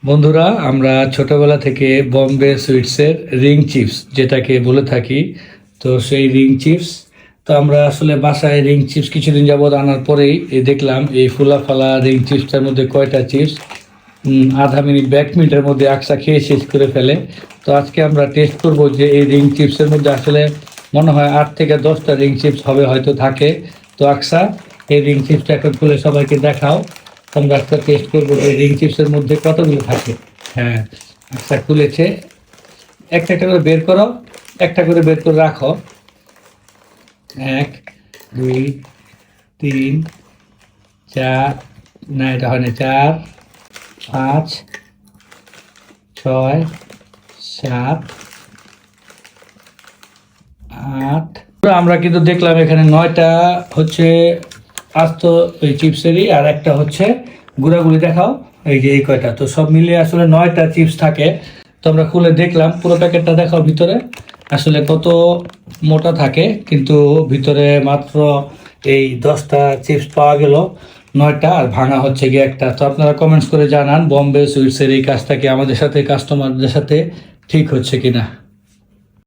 বন্ধুরা, আমরা ছোটবেলা থেকে বম্বে সুইটসের রিং চিপস যেটাকে বলে থাকি, তো সেই রিং চিপস, তো আমরা আসলে বাসায় রিং চিপস কিছুদিন যাবত আনার পরেই দেখলাম এই ফুলা ফালা রিং চিপসটার মধ্যে কয়টা চিপস আধা মিনিট 1 মিনিটের মধ্যে আকসা খেয়ে শেষ করে ফেলে। তো আজকে আমরা টেস্ট করবো যে এই রিং চিপসের মধ্যে আসলে মনে হয় 8 থেকে 10টা রিং চিপস হবে হয়তো থাকে। তো আকসা, এই রিং চিপসটা এখন খুলে সবাইকে দেখাও। আমরা একটা টেস্ট করবো এই রিং চিপসের মধ্যে কতগুলো থাকে। হ্যাঁ, আকসা খুলেছে। একটা একটা করে বের করো, একটা করে বের করে রাখো। 1, 2, 3, 4, না এটা হয় না, 4, 5, 6, 7, 8। আমরা কিন্তু দেখলাম এখানে 9টা হচ্ছে আস্ত ওই চিপসেরই, আর একটা হচ্ছে গুঁড়াগুলি দেখাও। এই যে এই কয়টা, তো সব মিলিয়ে আসলে 9টা চিপস থাকে। তো আমরা খুলে দেখলাম, পুরো প্যাকেটটা দেখাও ভিতরে আসলে কত মোটা থাকে, কিন্তু ভিতরে মাত্র এই 10টা চিপস পাওয়া গেল, 9টা, আর ভাঙা হচ্ছে গিয়ে একটা। তো আপনারা কমেন্টস করে জানান বম্বে সুইটসের এই কাজটা কি আমাদের সাথে কাস্টমারদের সাথে ঠিক হচ্ছে কিনা।